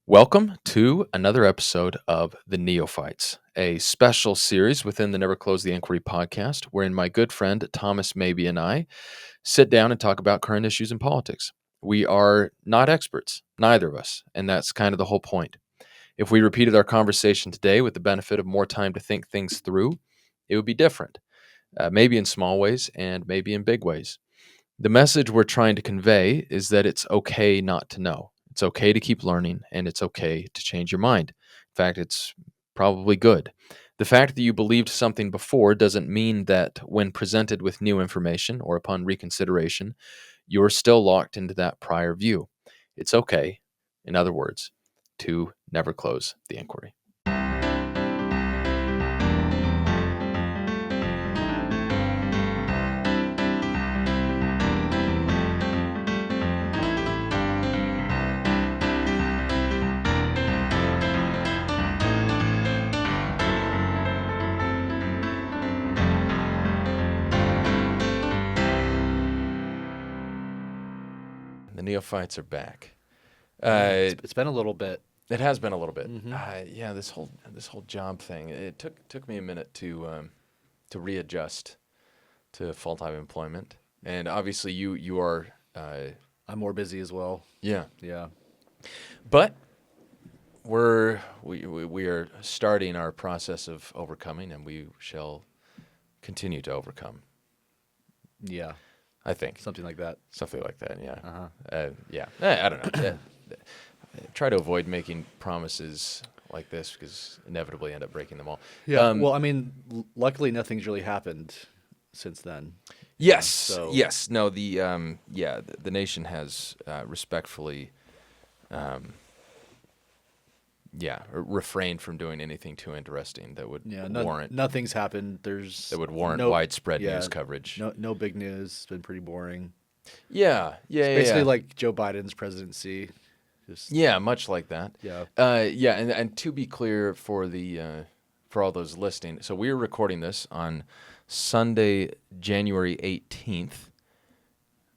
Welcome to another episode of The Neophytes, a special series within the Never Close the Inquiry podcast, wherein my good friend Thomas Maybe and I sit down and talk about current issues in politics. We are not experts, neither of us, and that's kind of the whole point. If we repeated our conversation today with the benefit of more time to think things through, it would be different, maybe in small ways and maybe in big ways. The message we're trying to convey is that it's okay not to know. It's okay to keep learning, and it's okay to change your mind. In fact, it's probably good. The fact that you believed something before doesn't mean that when presented with new information or upon reconsideration, you're still locked into that prior view. It's okay, in other words, to never close the inquiry. The Neophytes are back. It's been a little bit. It has been a little bit. Mhm. Yeah, this whole job thing. It took me a minute to readjust to full-time employment, and obviously you are. I'm more busy as well. Yeah, Yeah. but we are starting our process of overcoming, and we shall continue to overcome. Yeah. I think Something like that. something like that. Yeah. Uh-huh. Yeah. I don't know. Try to avoid making promises like this because inevitably end up breaking them all. Yeah. Well, I mean, luckily nothing's really happened since then. Yes. So- Yes. No. The nation has respectfully, refrained from doing anything too interesting that would Yeah. warrant Nothing's happened. There's no- widespread yeah, news coverage. No big news. It's been pretty boring. Yeah. Basically like Joe Biden's presidency. Just Yeah, much like that. yeah. And to be clear for the for all those listening, so we're recording this on Sunday, January 18th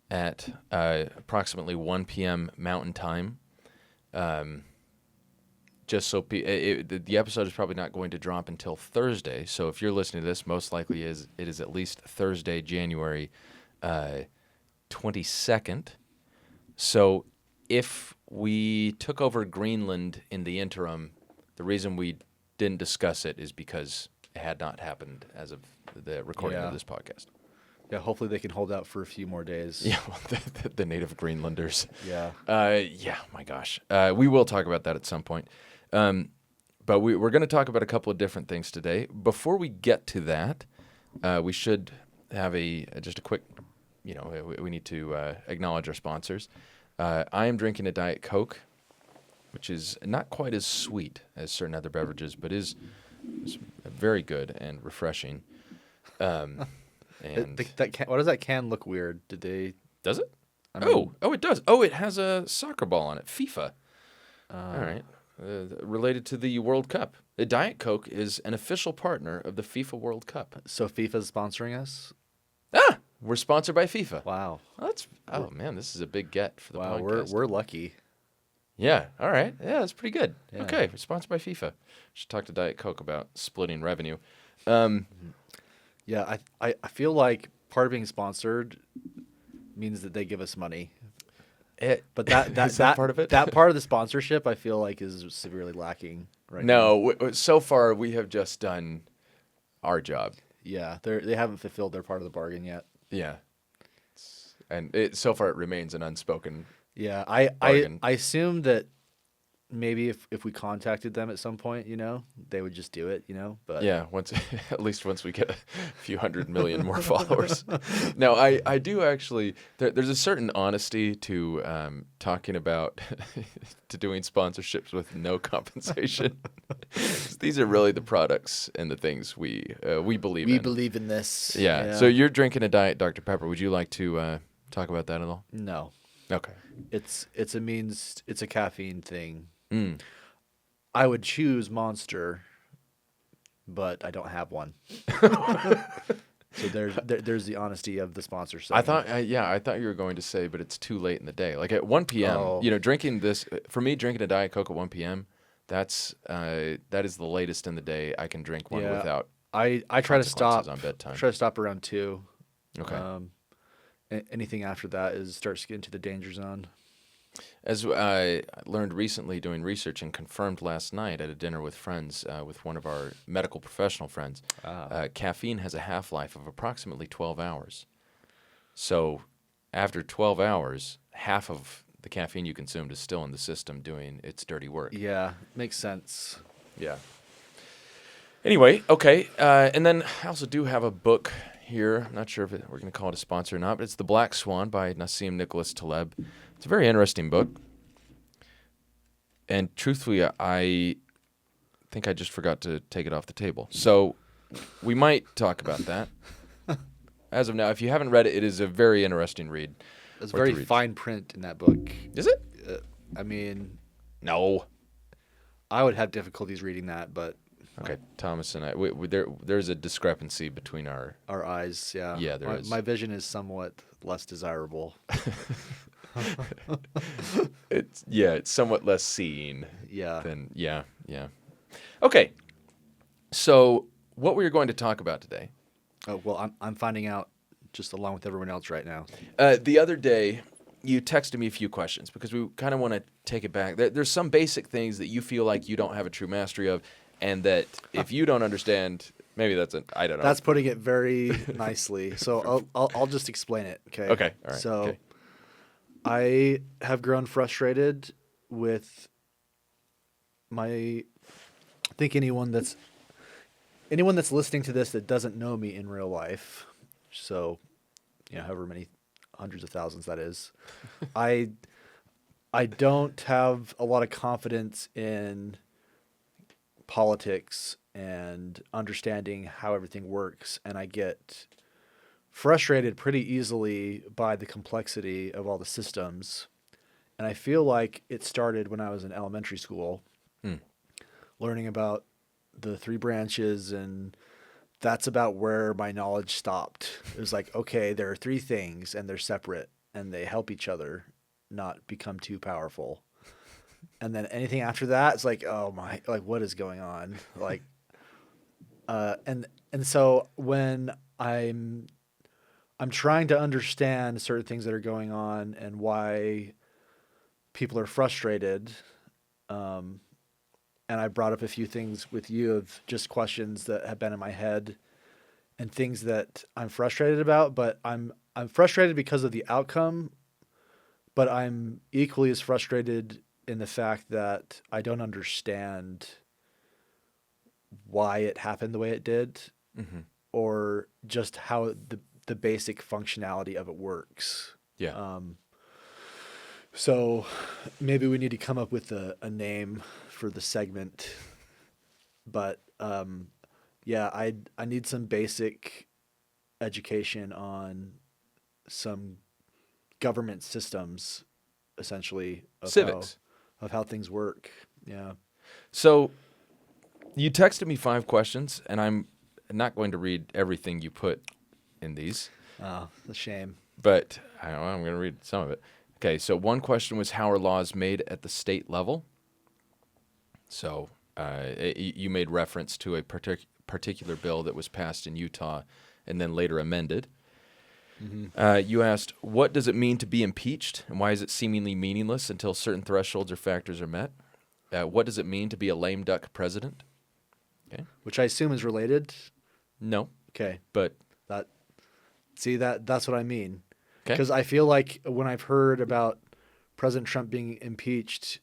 at approximately 1 p.m. Mountain Time. Just so the episode is probably not going to drop until Thursday. So if you're listening to this, most likely it is at least Thursday, January 22nd. So if we took over Greenland in the interim, the reason we didn't discuss it is because it had not happened as of the recording Yeah. of this podcast. Yeah. Hopefully they can hold out for a few more days. Yeah, well, the native Greenlanders. Yeah. My gosh. We will talk about that at some point. But we're going to talk about a couple of different things today. Before we get to that, we should have just a quick, we need to acknowledge our sponsors. I am drinking a Diet Coke, which is not quite as sweet as certain other beverages, but is very good and refreshing. And Why does that can look weird? Did they? does it? I mean, It does. Oh, it has a soccer ball on it. FIFA. All right. Related to the World Cup. The Diet Coke is an official partner of the FIFA World Cup. So FIFA's sponsoring us? We're sponsored by FIFA. Wow. Man, this is a big get for the Wow. podcast. We're lucky. Yeah. All right. Yeah, that's pretty good. Yeah. Okay, we're sponsored by FIFA. Should talk to Diet Coke about splitting revenue. Yeah, I feel like part of being sponsored means that they give us money. But that Is that part of it? that part of the sponsorship I feel like is severely lacking right now. No, so far we have just done our job. Yeah, they haven't fulfilled their part of the bargain yet. Yeah. And so far it remains an unspoken. Yeah, I Bargain. assume that maybe if we contacted them at some point, they would just do it, but Yeah, at least once we get a few 100 million more followers. No, I do actually. There's a certain honesty to talking about to doing sponsorships with no compensation. These are really the products and the things we believe in. we believe in this. Yeah. So you're drinking a Diet Dr. Pepper. Would you like to talk about that at all? No. Okay. It's a caffeine thing. Mm. I would choose Monster, but I don't have one. So there's the honesty of the sponsor I segment. thought, I thought you were going to say, but it's too late in the day. Like at 1 p.m., Oh. drinking this, for me, drinking a Diet Coke at 1 p.m., that is the latest in the day I can drink one Yeah. without I try to consequences stop. on bedtime. Try to stop around 2. Okay. Anything after that starts getting to the danger zone. As I learned recently doing research and confirmed last night at a dinner with friends, with one of our medical professional friends, caffeine has a half-life of approximately 12 hours. So after 12 hours, half of the caffeine you consumed is still in the system doing its dirty work. Yeah, makes sense. Yeah. Anyway, okay. And then I also do have a book here. I'm not sure if we're going to call it a sponsor or not, but it's The Black Swan by Nassim Nicholas Taleb. It's a very interesting book. And truthfully, I think I just forgot to take it off the table. So we might talk about that. As of now, if you haven't read it, it is a very interesting read. There's Worth very the read. fine print in that book. Is it? I mean, No. I would have difficulties reading that, but Okay, Thomas and I, there's a discrepancy between our eyes, yeah. Yeah, there is. My vision is somewhat less desirable. It's somewhat less seeing Yeah. than yeah. Okay, so what we are going to talk about today. Oh, well, I'm finding out just along with everyone else right now. The other day, you texted me a few questions because we kind of want to take it back. There's some basic things that you feel like you don't have a true mastery of, and that if you don't understand, maybe I don't know. That's putting it very nicely. So I'll just explain it. Okay. Okay. All right. So okay. I have grown frustrated with I think anyone that's listening to this that doesn't know me in real life, so however many hundreds of thousands that is, I don't have a lot of confidence in politics and understanding how everything works, and I get frustrated pretty easily by the complexity of all the systems. And I feel like it started when I was in elementary school, learning about the 3 branches, and that's about where my knowledge stopped. It was like, okay, there are 3 things and they're separate and they help each other not become too powerful. And then anything after that, it's like, oh my, like what is going on? Like, and so when I'm trying to understand certain things that are going on and why people are frustrated, and I brought up a few things with you of just questions that have been in my head and things that I'm frustrated about, but I'm frustrated because of the outcome, but I'm equally as frustrated in the fact that I don't understand why it happened the way it did, or just how the basic functionality of it works. Yeah. So maybe we need to come up with a name for the segment, but I need some basic education on some government systems, essentially, of Civics. of how things work. Yeah. So you texted me 5 questions, and I'm not going to read everything you put in these. Oh, a shame. But I don't know, I'm going to read some of it. Okay, so one question was, how are laws made at the state level? So you made reference to a particular bill that was passed in Utah and then later amended. You asked, what does it mean to be impeached, and why is it seemingly meaningless until certain thresholds or factors are met? What does it mean to be a lame duck president? Okay. Which I assume is related. No, Okay. but That's what I mean. okay. Because I feel like when I've heard about President Trump being impeached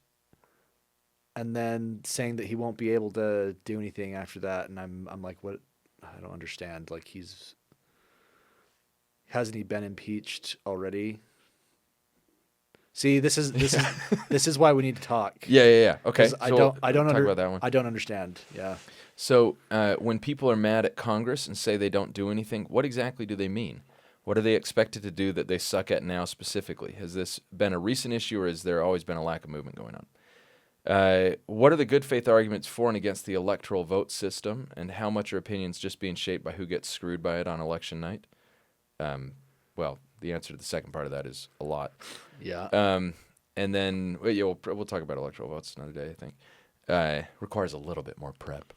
and then saying that he won't be able to do anything after that, and I'm like, what? I don't understand. Like hasn't he been impeached already? See, this is why we need to talk. Yeah. Okay. 'Cause I don't talk about that one. I don't understand. Yeah. So when people are mad at Congress and say they don't do anything, what exactly do they mean? What are they expected to do that they suck at now specifically? Has this been a recent issue, or has there always been a lack of movement going on? What are the good faith arguments for and against the electoral vote system, and how much are opinions just being shaped by who gets screwed by it on election night? Well, the answer to the second part of that is a lot. Yeah. And then we'll talk about electoral votes another day, I think. Requires a little bit more prep.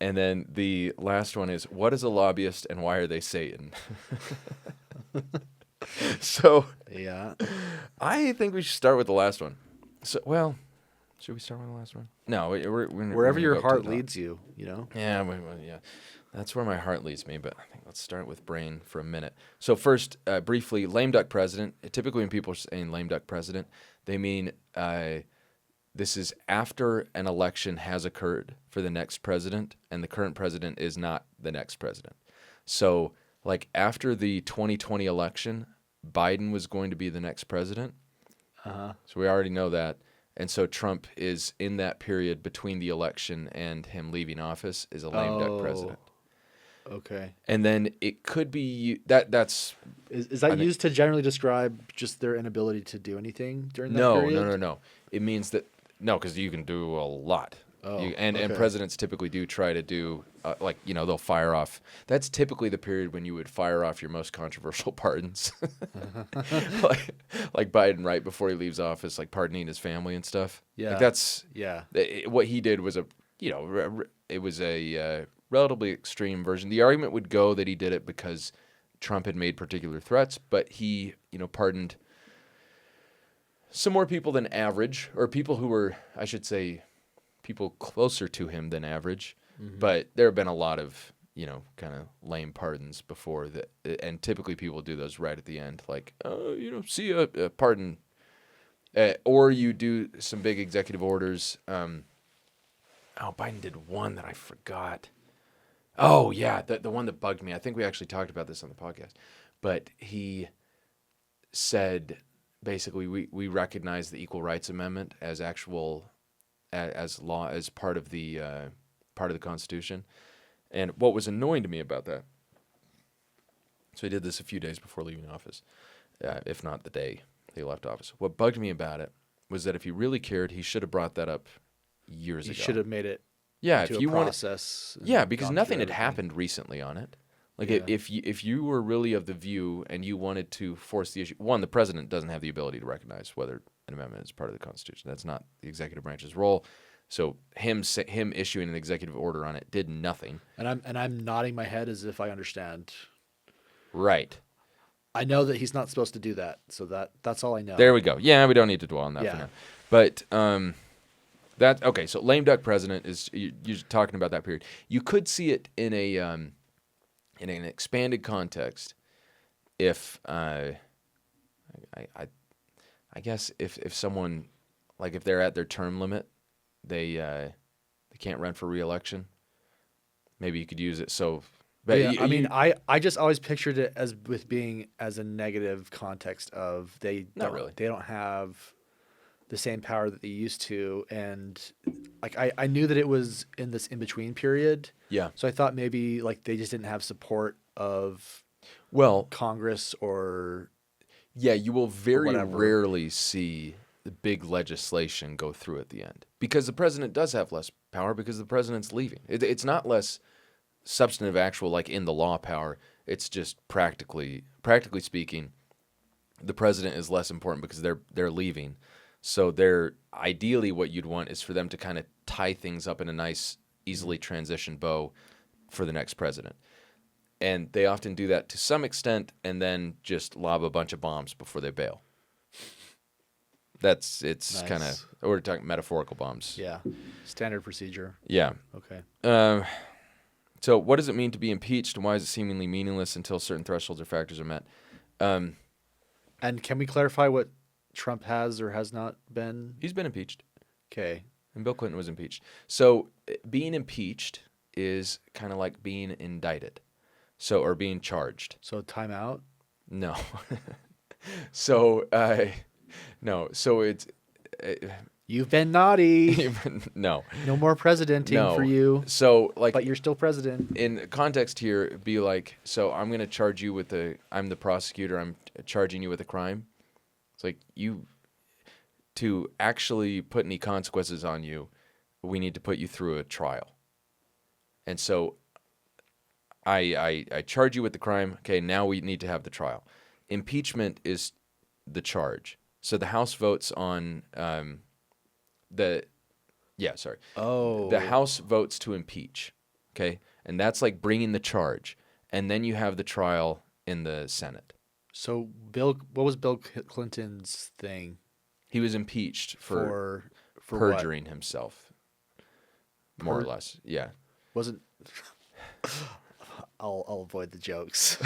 And then the last one is, what is a lobbyist and why are they Satan? So Yeah. I think we should start with the last one. So, well, should we start with the last one? No, we're Wherever your go heart to leads you, you know? Yeah, yeah. That's where my heart leads me, but I think let's start with brain for a minute. So first, briefly, lame duck president. Typically when people are saying lame duck president, they mean this is after an election has occurred for the next president, and the current president is not the next president. So, like after the 2020 election, Biden was going to be the next president. Uh-huh. So we already know that. And so Trump is in that period between the election and him leaving office is a lame duck president. Okay. And then it could be that's Is that used to generally describe just their inability to do anything during that period? No. It means that because you can do a lot. Oh, and presidents typically do try to do they'll fire off. That's typically the period when you would fire off your most controversial pardons, like Biden right before he leaves office, like pardoning his family and stuff. Yeah, like that's yeah. What he did was it was a relatively extreme version. The argument would go that he did it because Trump had made particular threats, but he pardoned some more people than average, or people who were, I should say, people closer to him than average. Mm-hmm. But there have been a lot of, kind of lame pardons before that. And typically people do those right at the end. Like, see a pardon. Or you do some big executive orders. Biden did one that I forgot. Oh, yeah, the one that bugged me. I think we actually talked about this on the podcast. But he said, basically, we recognize the Equal Rights Amendment as as law, as part of the Constitution. And what was annoying to me about that, so he did this a few days before leaving office, if not the day he left office. What bugged me about it was that if he really cared, he should have brought that up years ago. He should have made it if you process. Because nothing had happened recently on it. Like if you were really of the view and you wanted to force the issue, one, the president doesn't have the ability to recognize whether an amendment is part of the Constitution. That's not the executive branch's role. So him issuing an executive order on it did nothing. And I'm nodding my head as if I understand. Right. I know that he's not supposed to do that, so that's all I know. There we go. Yeah, we don't need to dwell on that for now. But that okay. So lame duck president is you're talking about that period. You could see it in an expanded context if I guess if someone, like if they're at their term limit, they can't run for re-election. Maybe you could use it. So, but I just always pictured it as being a negative context of they don't have the same power that they used to, and like I knew that it was in this in between period. Yeah. So I thought maybe like they just didn't have support of Congress or. Yeah, you will very rarely see the big legislation go through at the end because the president does have less power because the president's leaving. It's not less substantive, actual, like in the law power. It's just practically speaking, the president is less important because they're leaving. So ideally what you'd want is for them to kind of tie things up in a nice, easily transition bow for the next president. And they often do that to some extent and then just lob a bunch of bombs before they bail. It's nice. Kind of, we're talking metaphorical bombs. Yeah. Standard procedure. Yeah. Okay. So what does it mean to be impeached, and why is it seemingly meaningless until certain thresholds or factors are met? And can we clarify what Trump has or has not been? He's been impeached. Okay. And Bill Clinton was impeached. So being impeached is kind of like being indicted. Or being charged. So timeout? No. So, no. So it's... You've been naughty. No. No more presidenting for you. So, like... But you're still president. In context here, it'd be like, so I'm going to charge you I'm the prosecutor, I'm charging you with a crime. It's like, to actually put any consequences on you, we need to put you through a trial. And so I charge you with the crime. Okay, now we need to have the trial. Impeachment is the charge. So the House votes on the Oh, House votes to impeach. Okay, and that's like bringing the charge, and then you have the trial in the Senate. so what was Bill Clinton's thing He was impeached for for what? perjuring himself, more or Per- less. Yeah. Wasn't I'll avoid the jokes.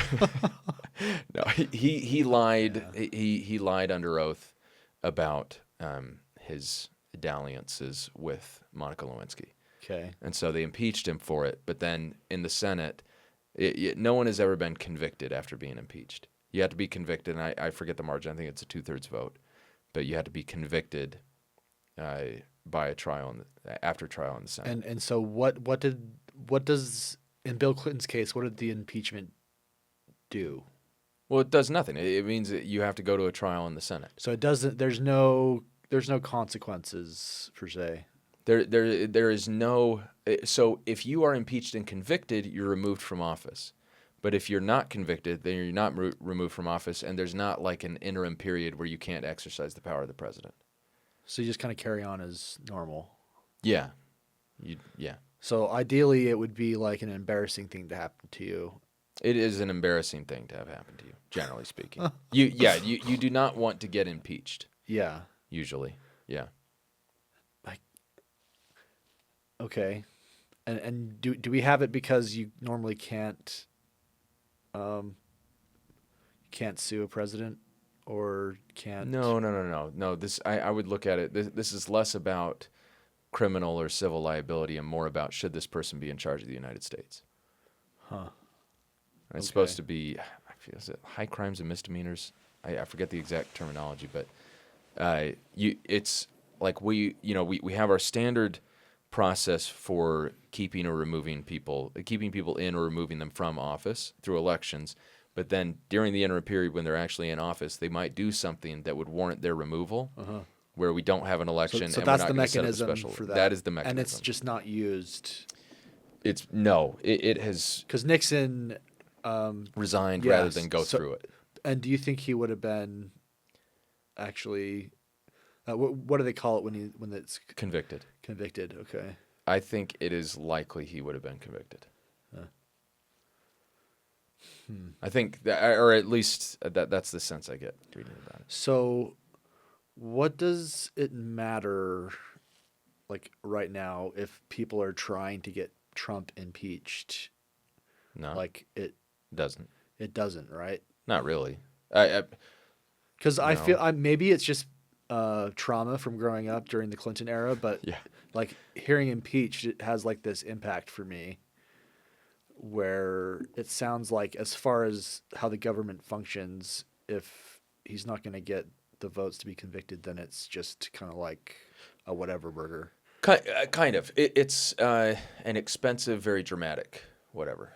No, he lied. He lied under oath about his dalliances with Monica Lewinsky, Okay. and so they impeached him for it. But then in the Senate, no one has ever been convicted after being impeached. You have to be convicted, and I forget the margin. I think it's a 2/3 vote, but you have to be convicted by a trial after trial in the Senate. And so what does in Bill Clinton's case, what did the impeachment do? Well, it does nothing. It means that you have to go to a trial in the Senate. So it doesn't. There's no consequences per se. There is no. So if you are impeached and convicted, you're removed from office. But if you're not convicted, then you're not removed from office, and there's not like an interim period where you can't exercise the power of the president. So you just kind of carry on as normal. Yeah, yeah. So ideally, it would be like an embarrassing thing to happen to you. It is an embarrassing thing to have happen to you, generally speaking. You do not want to get impeached. Yeah. Usually, yeah. Okay. And do we have it because you normally can't sue a president or can't? No. This I would look at it. This is less about criminal or civil liability and more about should this person be in charge of the United States. Huh. And it's supposed to be, is it high crimes and misdemeanors? I forget the exact terminology, but it's like we have our standard process for keeping people in or removing them from office through elections. But then during the interim period when they're actually in office, they might do something that would warrant their removal, where we don't have an election. So and that's we're not the gonna set up a mechanism special. for that. That is the mechanism, and it's just not used. It has Because Nixon resigned yes, rather than go through it. And do you think he would have been actually? What do they call it when it's Convicted. convicted? Okay. I think it is likely he would have been convicted. I think that, or at least that's the sense I get reading about it. So, what does it matter, like right now, if people are trying to get Trump impeached? No, Like it doesn't. It doesn't, right? Not really. Because I No. feel maybe it's just trauma from growing up during the Clinton era, but Yeah. like hearing impeached, it has like this impact for me, where it sounds like as far as how the government functions, if he's not going to get the votes to be convicted, then it's just kind of like a whatever burger. Kind of. It's an expensive, very dramatic whatever.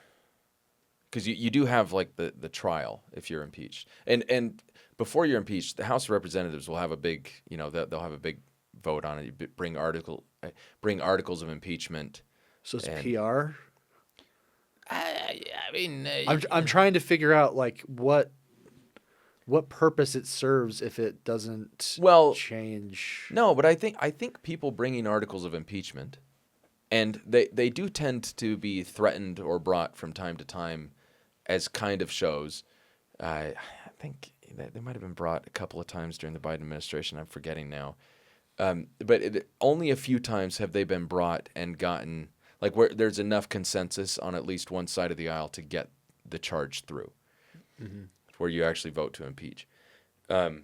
Because you do have like the trial if you're impeached, and before you're impeached, the House of Representatives will have a big, they'll have a big vote on it. You bring articles of impeachment. So it's And- PR. I mean, I'm trying to figure out like what purpose it serves if it doesn't change. No, but I think people bringing articles of impeachment, and they do tend to be threatened or brought from time to time as kind of shows. I think they might have been brought a couple of times during the Biden administration. I'm forgetting now. But only a few times have they been brought and gotten, like where there's enough consensus on at least one side of the aisle to get the charge through, where you actually vote to impeach. I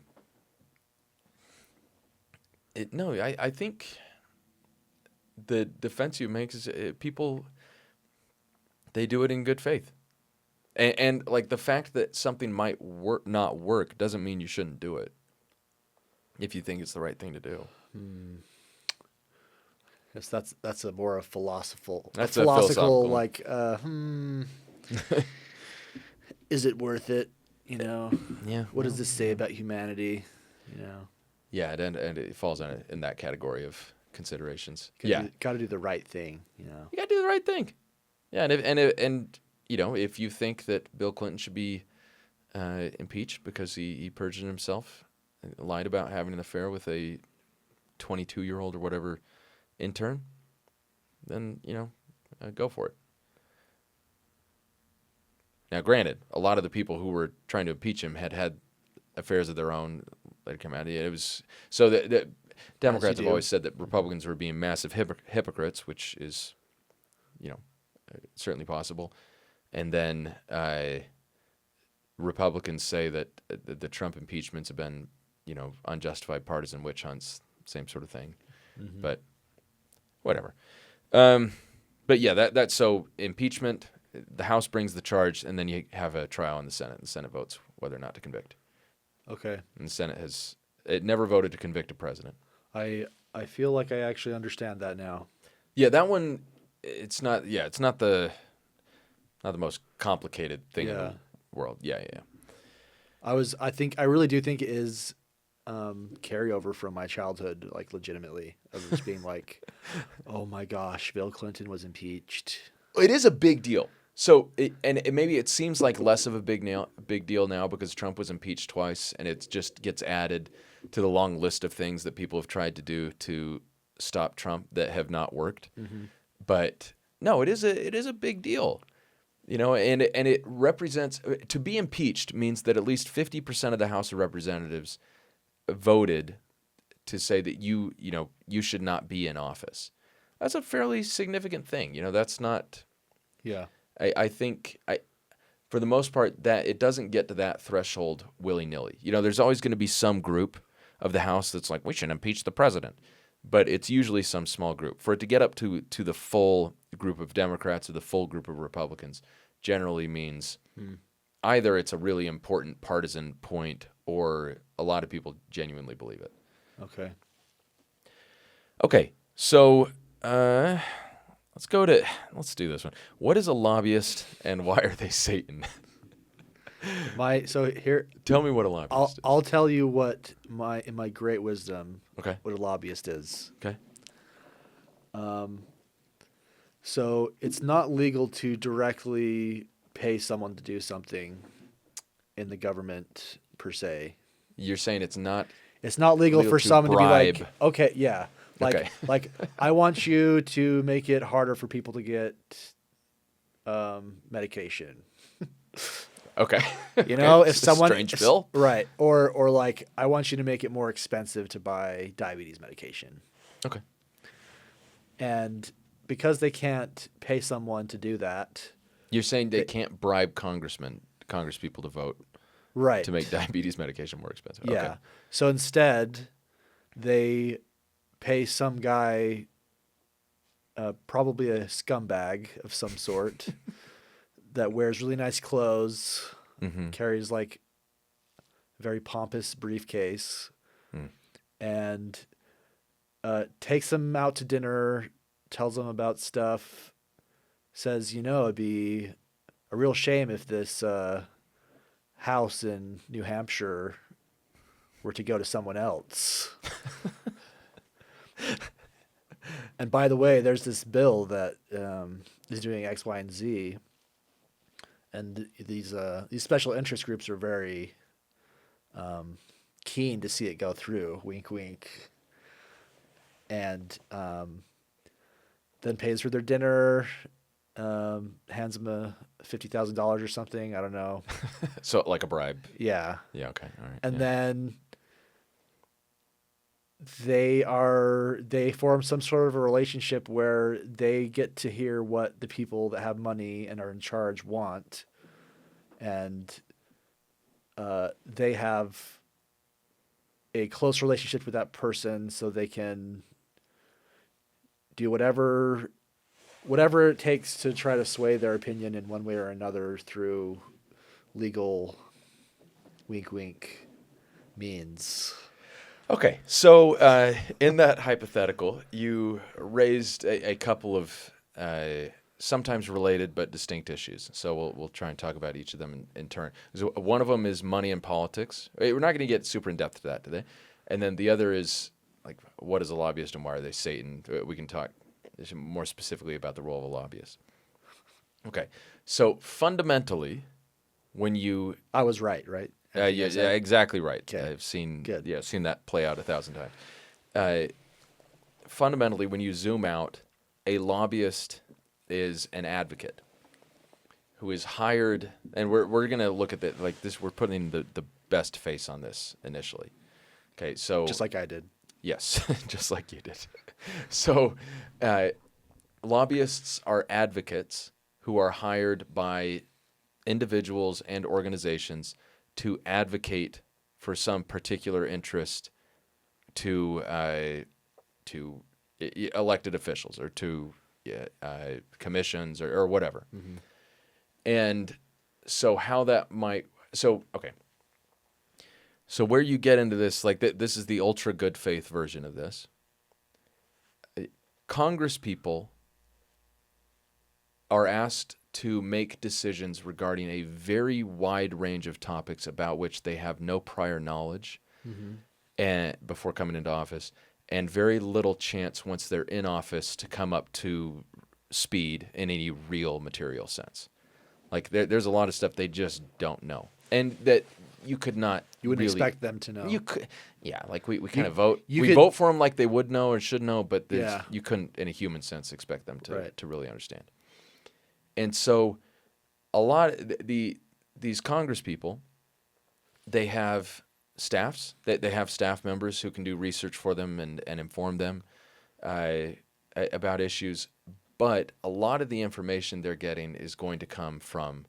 think the defense you make is people, they do it in good faith. And like the fact that something might not work doesn't mean you shouldn't do it if you think it's the right thing to do. Yes, that's a more philosophical. That's a philosophical. Like, is it worth it? Yeah. What does this say about humanity? Yeah, and it falls in that category of considerations. Got to do the right thing, you know. You got to do the right thing. Yeah, and you know, if you think that Bill Clinton should be impeached because he perjured himself, and lied about having an affair with a 22-year-old or whatever intern, then go for it. Now, granted, a lot of the people who were trying to impeach him had affairs of their own that had come out. It was so the Democrats have always said that Republicans were being massive hypocrites, which is, certainly possible. And then Republicans say that the Trump impeachments have been, unjustified partisan witch hunts, same sort of thing. Mm-hmm. But whatever. But yeah, that's so impeachment. The House brings the charge, and then you have a trial in the Senate, and the Senate votes whether or not to convict. Okay. And the Senate it never voted to convict a president. I feel like I actually understand that now. Yeah, that one, it's not the most complicated thing in the world. Yeah. I really do think it is carryover from my childhood, like legitimately, of just being like, oh my gosh, Bill Clinton was impeached. It is a big deal. So, maybe it seems like less of a big deal now because Trump was impeached twice, and it just gets added to the long list of things that people have tried to do to stop Trump that have not worked. Mm-hmm. But no, it is a big deal, and it represents, to be impeached means that at least 50% of the House of Representatives voted to say that you should not be in office. That's a fairly significant thing. That's not. Yeah. I think for the most part, that it doesn't get to that threshold willy-nilly. There's always going to be some group of the House that's like, we should impeach the president. But it's usually some small group. For it to get up to the full group of Democrats or the full group of Republicans generally means either it's a really important partisan point or a lot of people genuinely believe it. Okay, so let's do this one. What is a lobbyist and why are they Satan? Tell me what a lobbyist is. I'll tell you what in my great wisdom, what a lobbyist is. Okay. So it's not legal to directly pay someone to do something in the government per se. You're saying it's not legal for someone bribe. to be like, okay, yeah. Like I want you to make it harder for people to get medication. Okay. If someone strange bill, right, or like I want you to make it more expensive to buy diabetes medication. Okay. And because they can't pay someone to do that, you're saying they can't bribe congresspeople to vote, right, to make diabetes medication more expensive. Yeah. Okay. So instead, they pay some guy, probably a scumbag of some sort, that wears really nice clothes, carries like a very pompous briefcase, and takes them out to dinner, tells them about stuff, says, it'd be a real shame if this house in New Hampshire were to go to someone else. And by the way, there's this bill that is doing X, Y, and Z, and these special interest groups are very keen to see it go through. Wink, wink. And then pays for their dinner, hands them $50,000 or something. I don't know. So like a bribe. Yeah. Yeah. Okay. All right. And then they form some sort of a relationship where they get to hear what the people that have money and are in charge want, and they have a close relationship with that person, so they can do whatever it takes to try to sway their opinion in one way or another through legal wink wink means. Okay, so in that hypothetical, you raised a couple of sometimes related but distinct issues. So we'll try and talk about each of them in turn. So one of them is money and politics. We're not going to get super in depth to that today. And then the other is like, what is a lobbyist and why are they Satan? We can talk more specifically about the role of a lobbyist. Okay, so fundamentally, when you I was right? yeah, exactly right. Okay. I've seen Good. seen that play out 1,000 times. Fundamentally, when you zoom out, a lobbyist is an advocate who is hired, and we're going to look at it like this. We're putting the best face on this initially. Okay, so Just like I did. yes, just like you did. So, lobbyists are advocates who are hired by individuals and organizations to advocate for some particular interest to elected officials or to commissions or whatever. Mm-hmm. And so how that might okay. So where you get into this, like this is the ultra good faith version of this. Congress people are asked to make decisions regarding a very wide range of topics about which they have no prior knowledge and before coming into office, and very little chance once they're in office to come up to speed in any real material sense. Like there's a lot of stuff they just don't know, and that you could not. You wouldn't really, expect them to know. You could, yeah. Like we kind of vote. you We could- vote for them like they would know or should know, but Yeah. you couldn't, in a human sense, expect them Right. to really understand. And so, a lot of these Congress people, they have staffs. They have staff members who can do research for them and inform them about issues. But a lot of the information they're getting is going to come from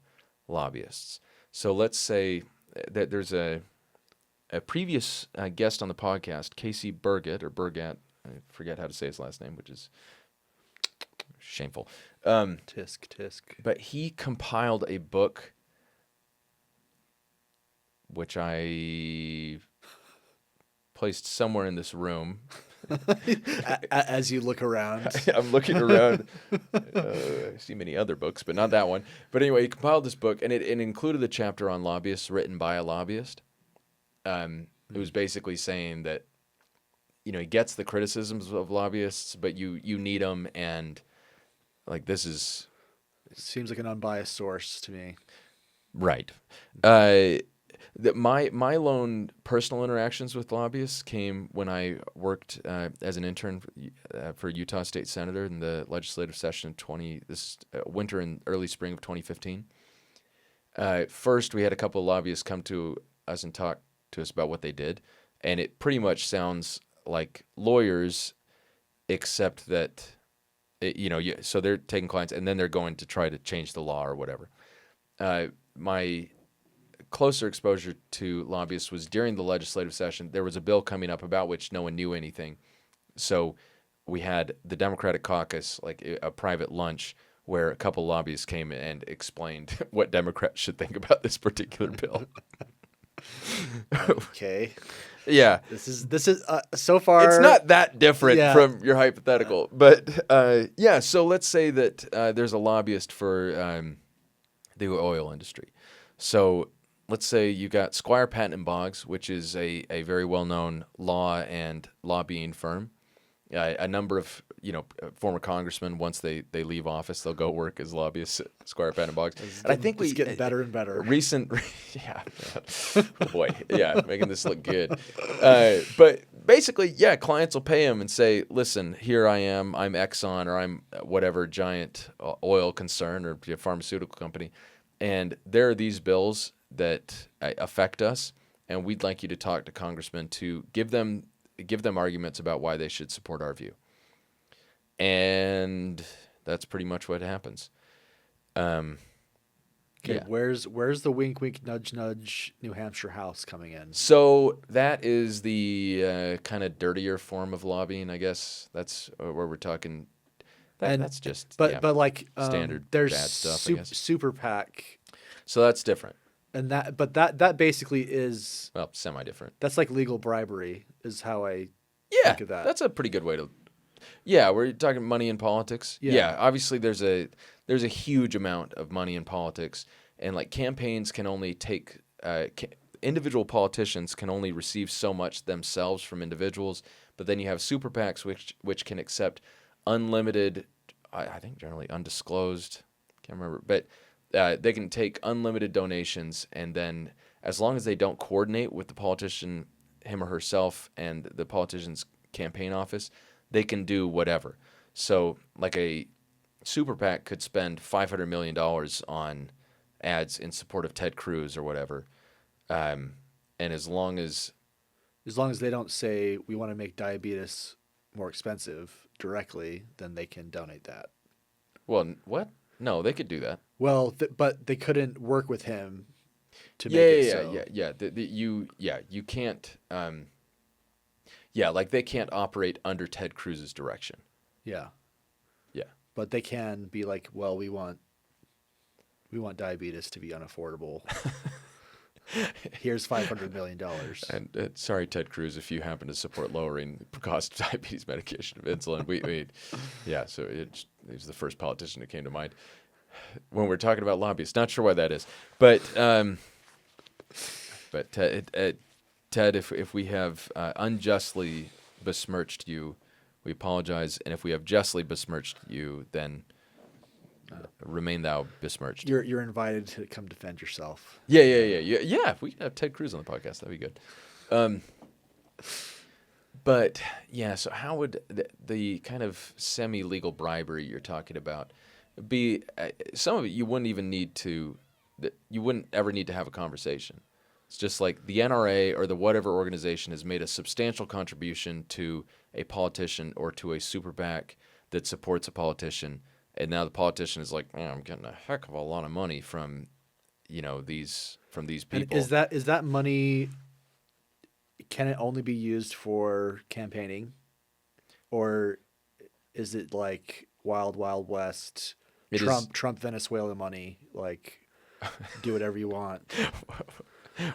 lobbyists. So let's say that there's a previous guest on the podcast, Casey Burgat, I forget how to say his last name, which is shameful. Tisk. But he compiled a book, which I placed somewhere in this room. As you look around. I'm looking around. I see many other books, but not that one. But anyway, he compiled this book, and it included a chapter on lobbyists written by a lobbyist. It was basically saying that, he gets the criticisms of lobbyists, but you need them, and like this is Seems like an unbiased source to me. right. My lone personal interactions with lobbyists came when I worked as an intern for Utah State Senator in the legislative session winter and early spring of 2015. First, we had a couple of lobbyists come to us and talk to us about what they did, and it pretty much sounds like lawyers, except that so they're taking clients and then they're going to try to change the law or whatever. My closer exposure to lobbyists was during the legislative session. There was a bill coming up about which no one knew anything. So we had the Democratic caucus, like a private lunch, where a couple lobbyists came and explained what Democrats should think about this particular bill. Okay. Yeah. This is so far. It's not that different Yeah. from your hypothetical. But so let's say that there's a lobbyist for the oil industry. So let's say you got Squire Patton and Boggs, which is a very well-known law and lobbying firm. A number of former congressmen, once they leave office, they'll go work as lobbyists at Squire Patton and Boggs. And I think it's getting better and better. Yeah, oh boy, yeah, making this look good. But basically, yeah, clients will pay them and say, "Listen, here I am. I'm Exxon or I'm whatever giant oil concern or pharmaceutical company, and there are these bills that affect us, and we'd like you to talk to congressmen to give them arguments about why they should support our view." And that's pretty much what happens. Okay, Yeah. where's the wink wink nudge nudge New Hampshire House coming in? So that is the kind of dirtier form of lobbying, I guess. That's where we're talking. That's just But like standard there's bad stuff, I guess. super PAC, So that's different. and that basically is Well, semi-different. that's like legal bribery is how I Yeah, think of that. that's a pretty good way to. Yeah, we're talking money in politics. Yeah. Yeah, obviously there's a huge amount of money in politics, and like campaigns can only take individual politicians can only receive so much themselves from individuals, but then you have super PACs which can accept unlimited, I think generally undisclosed, can't remember, but they can take unlimited donations, and then as long as they don't coordinate with the politician, him or herself, and the politician's campaign office, they can do whatever. So like a super PAC could spend $500 million on ads in support of Ted Cruz or whatever. And as long as they don't say we want to make diabetes more expensive directly, then they can donate that. Well, what? No, they could do that. Well, but they couldn't work with him to make it so. You can't. Like they can't operate under Ted Cruz's direction. Yeah. Yeah. But they can be like, well, we want diabetes to be unaffordable. Here's $500 million. And sorry, Ted Cruz, if you happen to support lowering the cost of diabetes medication of insulin, so it was the first politician that came to mind when we're talking about lobbyists. Not sure why that is, but Ted, if we have unjustly besmirched you, we apologize, and if we have justly besmirched you, then remain thou besmirched. You're invited to come defend yourself. Yeah. If we could have Ted Cruz on the podcast, that'd be good. But yeah, so how would the kind of semi-legal bribery you're talking about be? Some of it you wouldn't even need to. You wouldn't ever need to have a conversation. It's just like the NRA or the whatever organization has made a substantial contribution to a politician or to a super PAC that supports a politician. And now the politician is like, man, I'm getting a heck of a lot of money from, these people. And is that money? Can it only be used for campaigning, or is it like Wild Wild West Trump Venezuela money? Like, do whatever you want.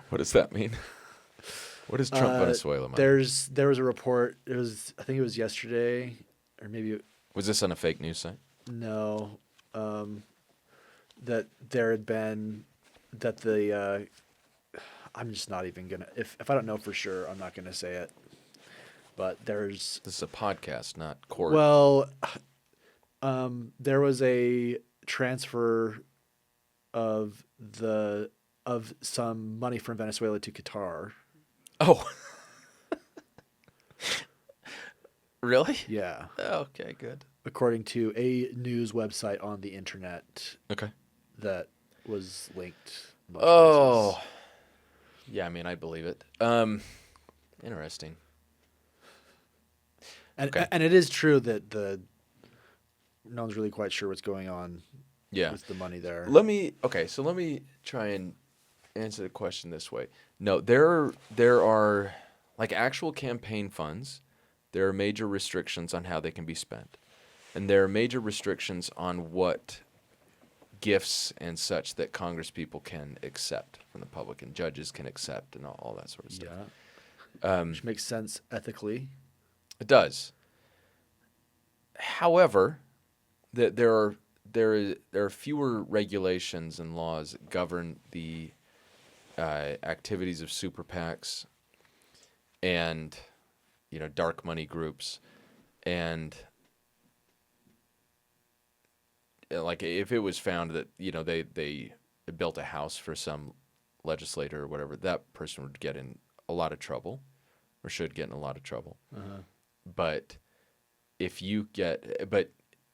What does that mean? What is Trump Venezuela money? There was a report. I think it was yesterday, or maybe. Was this on a fake news site? No, that there had been that the I'm just not even gonna if I don't know for sure, I'm not gonna say it. But this is a podcast, not court. Well, there was a transfer of some money from Venezuela to Qatar. Oh. Really? Yeah. Okay, good. According to a news website on the internet. Okay. That was linked. Oh. Yeah, I mean, I believe it. Interesting. And it is true that no one's really quite sure what's going on. Yeah. With the money there. Let me try and answer the question this way. No, there are like actual campaign funds. There are major restrictions on how they can be spent. And there are major restrictions on what gifts and such that Congress people can accept from the public and judges can accept and all that sort of stuff. Yeah. Which makes sense ethically. It does. However, there are fewer regulations and laws that govern the activities of super PACs and dark money groups, and like if it was found that they built a house for some legislator or whatever, that person would get in a lot of trouble, or should get in a lot of trouble. Uh-huh. But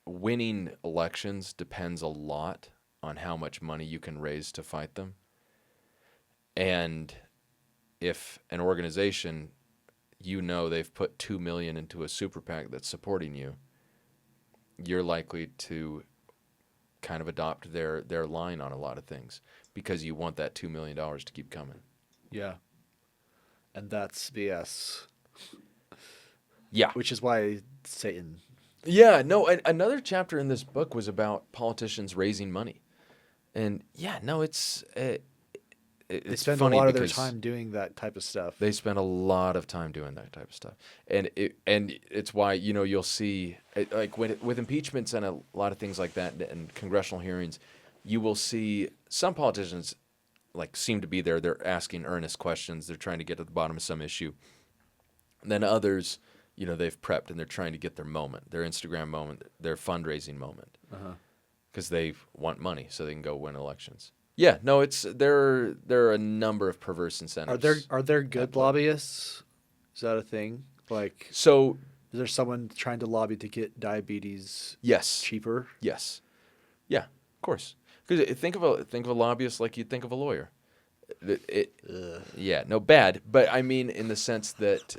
winning elections depends a lot on how much money you can raise to fight them. And if an organization, they've put $2 million into a super PAC that's supporting you, you're likely to kind of adopt their line on a lot of things because you want that $2 million to keep coming. Yeah. And that's BS. Yeah. Which is why Satan. Yeah, no, another chapter in this book was about politicians raising money. And yeah, no, it's they spend a lot of their time doing that type of stuff. They spend a lot of time doing that type of stuff, and it's why you'll see like with impeachments and a lot of things like that and congressional hearings, you will see some politicians like seem to be there. They're asking earnest questions. They're trying to get to the bottom of some issue. And then others, they've prepped and they're trying to get their moment, their Instagram moment, their fundraising moment, because they want money so they can go win elections. Yeah, no, there are a number of perverse incentives. Are there good lobbyists? Is that a thing? Like, So is there someone trying to lobby to get diabetes yes, cheaper? yes, yeah, of course. Because think of a lobbyist like you'd think of a lawyer. Yeah, no, bad, but I mean in the sense that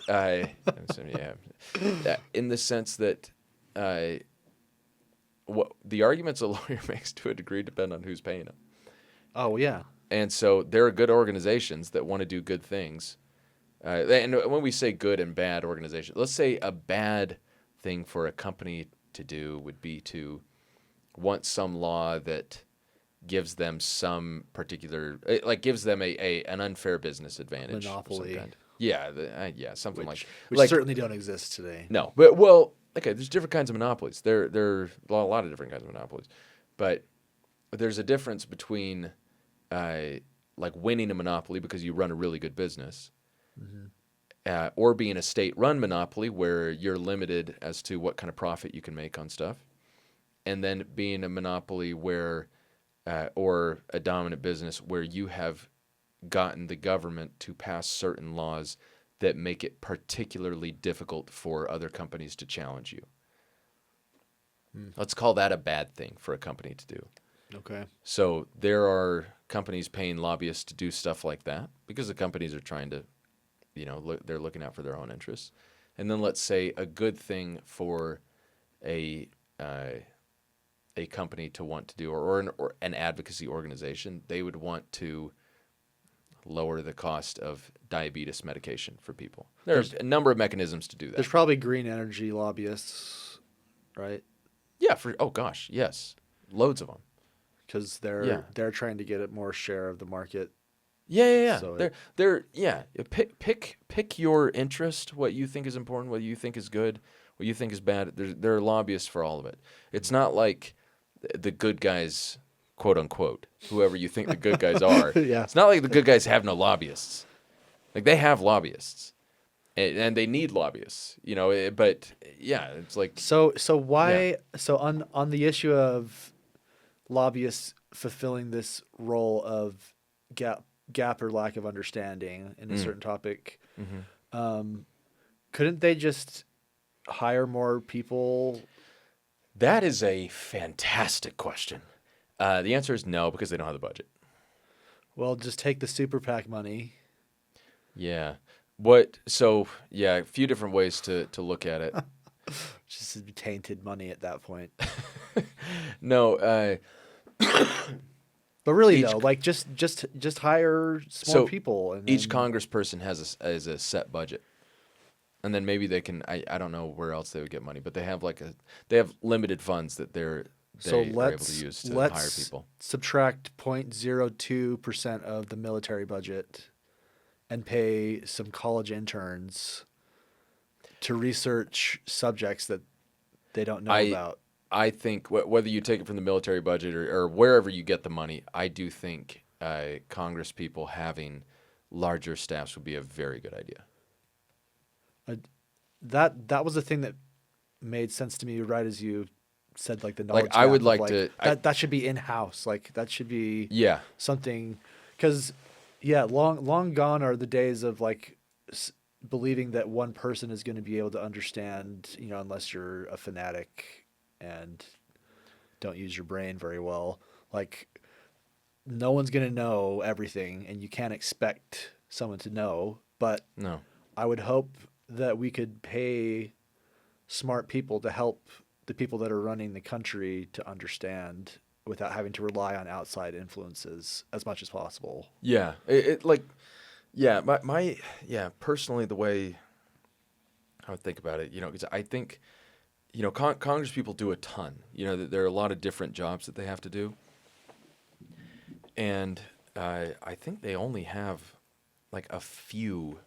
in the sense that what the arguments a lawyer makes to a degree depend on who's paying them. Oh yeah. And so there are good organizations that want to do good things. And when we say good and bad organizations, let's say a bad thing for a company to do would be to want some law that gives them some particular, like gives them an unfair business advantage. Monopoly. Yeah, something Which like certainly don't exist today. no, but well, okay, there's different kinds of monopolies. There are a lot of different kinds of monopolies, but there's a difference between like winning a monopoly because you run a really good business, or being a state-run monopoly where you're limited as to what kind of profit you can make on stuff, and then being a monopoly where, or a dominant business where you have gotten the government to pass certain laws that make it particularly difficult for other companies to challenge you. Let's call that a bad thing for a company to do. Okay. So there are companies paying lobbyists to do stuff like that because the companies are trying to, they're looking out for their own interests. And then let's say a good thing for a company to want to do, or an advocacy organization, they would want to lower the cost of diabetes medication for people. There's a number of mechanisms to do that. There's probably green energy lobbyists, right? Yeah, oh gosh, yes. Loads of them. Because they're trying to get a more share of the market. Yeah. So they're pick your interest, what you think is important, what you think is good, what you think is bad. There are lobbyists for all of it. It's not like the good guys, quote unquote, whoever you think the good guys are. Yeah. It's not like the good guys have no lobbyists. Like they have lobbyists, and they need lobbyists. But yeah, it's like so why so on the issue of lobbyists fulfilling this role of gap or lack of understanding in a certain topic, couldn't they just hire more people? That is a fantastic question. The answer is no, because they don't have the budget. Well, just take the super PAC money. Yeah. A few different ways to look at it. Just tainted money at that point. No, but really though, like just hire more people. And each congressperson has a set budget, and then maybe they can. I don't know where else they would get money, but they have they have limited funds that they are able to use to hire people. Subtract 0.02% of the military budget, and pay some college interns to research subjects that they don't know about. I think whether you take it from the military budget or wherever you get the money, I do think Congress people having larger staffs would be a very good idea. That was the thing that made sense to me right as you said, like the knowledge. I would gap like of, to. That should be in house. Like that should be something, because long gone are the days of like believing that one person is going to be able to understand. Unless you're a fanatic and don't use your brain very well. Like no one's going to know everything, and you can't expect someone to know. But No. I would hope that we could pay smart people to help the people that are running the country to understand without having to rely on outside influences as much as possible. Yeah. Personally, the way I would think about it, because I think, Congress people do a ton. There are a lot of different jobs that they have to do. And I think they only have like a few,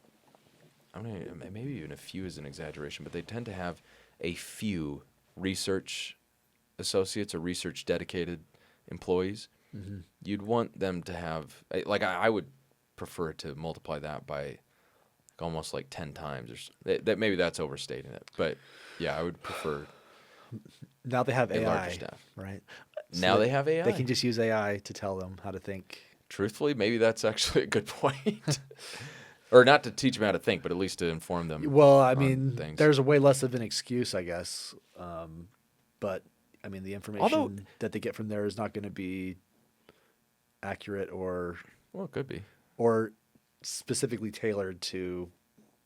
maybe even a few is an exaggeration, but they tend to have a few research associates or research dedicated employees. You'd want them to have, like, I would prefer to multiply that by like, almost like 10 times. That maybe that's overstating it, but yeah, I would prefer Now they have a larger AI, staff. right? Now they have They AI. can just use AI to tell them how to think. Truthfully, maybe that's actually a good point. Or not to teach them how to think, but at least to inform them Well, I on mean, things. there's a way less of an excuse, I guess. But I mean, the information Although- that they get from there is not going to be accurate Well, it could be. or specifically tailored to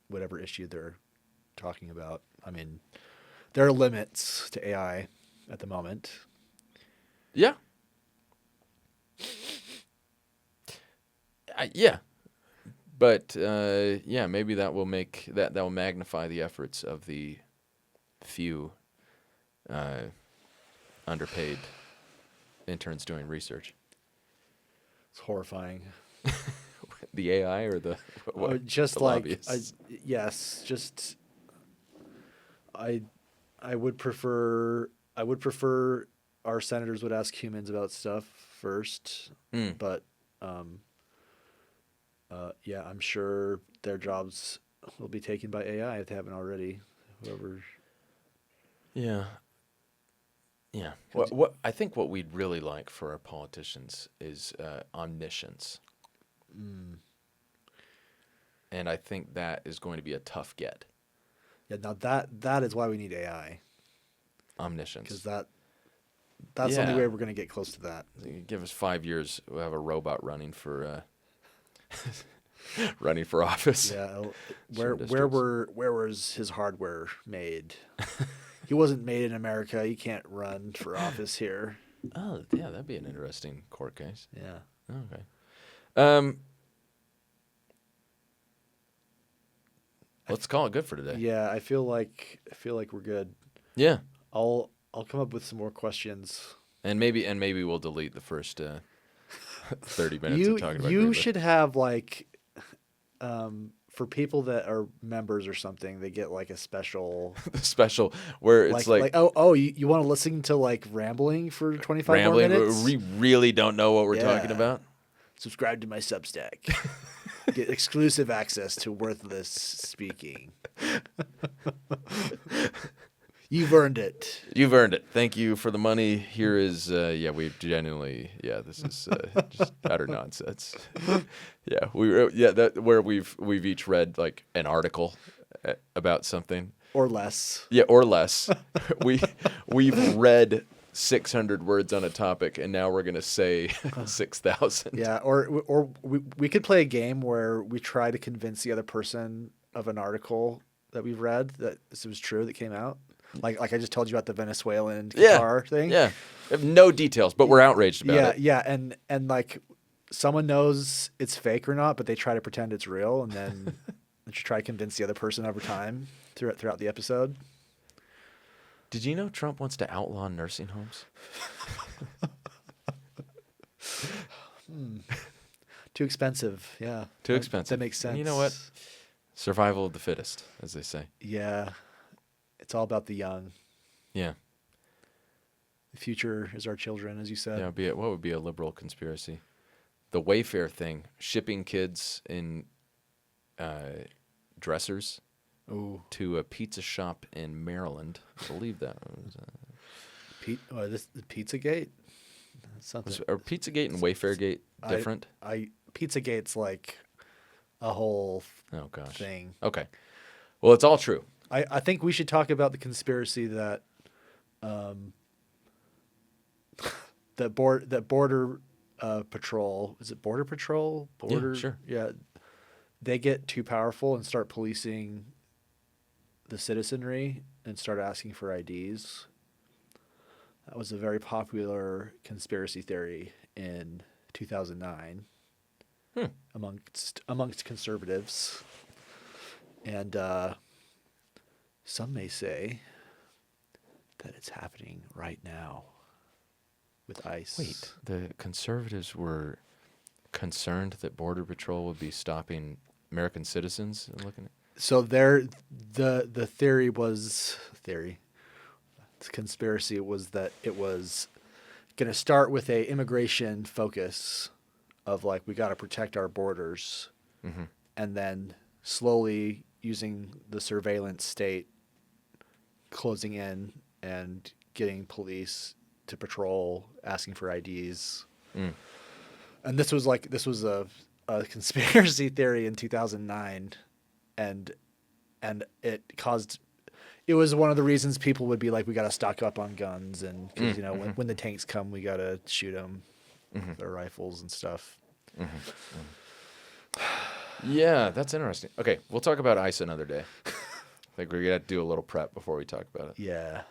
whatever issue they're talking about. I mean, there are limits to AI at the moment. Yeah. Yeah. But yeah, maybe that will that will magnify the efforts of the few underpaid interns doing research. It's horrifying. The AI or the what? Oh, just the like lobbyists? yes, just I would prefer our senators would ask humans about stuff first, Mm. but yeah, I'm sure their jobs will be taken by AI if they haven't already. Whoever. Yeah. Yeah. What I think what we'd really like for our politicians is omniscience. And I think that is going to be a tough get. Yeah, now that is why we need AI, Omniscience. because that's the only Yeah. way we're going to get close to that. You give us 5 years, we'll have a robot running for running for office. Yeah, Certain where districts. where was his hardware made? He wasn't made in America. He can't run for office here. Oh, yeah, that'd be an interesting court case. Yeah. Okay. Let's call it good for today. Yeah, I feel like we're good. Yeah. I'll come up with some more questions. And maybe we'll delete the first 30 minutes of talking about You Greenland. should have like for people that are members or something, they get like a special The special where it's like you want to listen to like rambling for 25 rambling. more minutes? We really don't know what we're talking Yeah. about. Subscribe to my Substack. Get exclusive access to worthless speaking. You've earned it. You've earned it. Thank you for the money. Here is, we genuinely, this is just utter nonsense. Where we've each read like an article about something. Or less. Yeah, or less. We've read 600 words on a topic, and now we're gonna say 6,000. Yeah, or we could play a game where we try to convince the other person of an article that we've read that this was true that came out. Like I just told you about the Venezuelan guitar thing. Yeah, we have no details, but we're outraged about it. Yeah, and like someone knows it's fake or not, but they try to pretend it's real, and then you try to convince the other person over time throughout the episode. Did you know Trump wants to outlaw nursing homes? Too expensive. Yeah. Too expensive. That makes sense. And you know what? Survival of the fittest, as they say. Yeah. It's all about the young. Yeah. The future is our children, as you said. Yeah. What would be a liberal conspiracy? The Wayfair thing, shipping kids in dressers to a pizza shop in Maryland. I believe that was. This the Pizzagate. Something. Are Pizzagate and Wayfairgate different? Pizzagate's like a whole Oh gosh. thing. Okay. Well, it's all true. I think we should talk about the conspiracy that that border patrol, is it border patrol? Yeah, sure. Yeah. They get too powerful and start policing the citizenry and start asking for IDs. That was a very popular conspiracy theory in 2009 amongst conservatives. And some may say that it's happening right now with ICE. Wait, the conservatives were concerned that Border Patrol would be stopping American citizens and looking at. So the theory was the conspiracy was that it was going to start with a immigration focus of like, we got to protect our borders, and then slowly using the surveillance state, closing in and getting police to patrol, asking for IDs. And this was a conspiracy theory in 2009, and it was one of the reasons people would be like, we got to stock up on guns, and because when the tanks come, we got to shoot them with their rifles and stuff. Yeah, that's interesting. Okay, we'll talk about ICE another day. I think we're going to do a little prep before we talk about it. Yeah.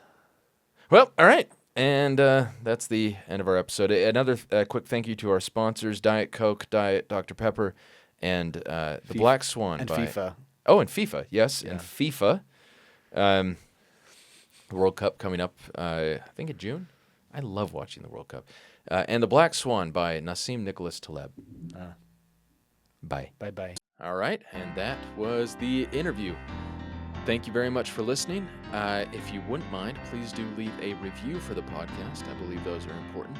Well, all right. And that's the end of our episode. Another quick thank you to our sponsors, Diet Coke, Diet Dr. Pepper, and the Black Swan. And FIFA. Oh, and FIFA, yes. Yeah. And FIFA. The World Cup coming up, I think in June. I love watching the World Cup. And The Black Swan by Nassim Nicholas Taleb. Bye. Bye-bye. All right, and that was the interview. Thank you very much for listening. If you wouldn't mind, please do leave a review for the podcast. I believe those are important.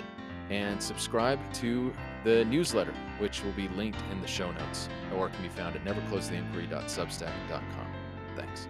And subscribe to the newsletter, which will be linked in the show notes, or can be found at neverclosetheinquiry.substack.com. Thanks.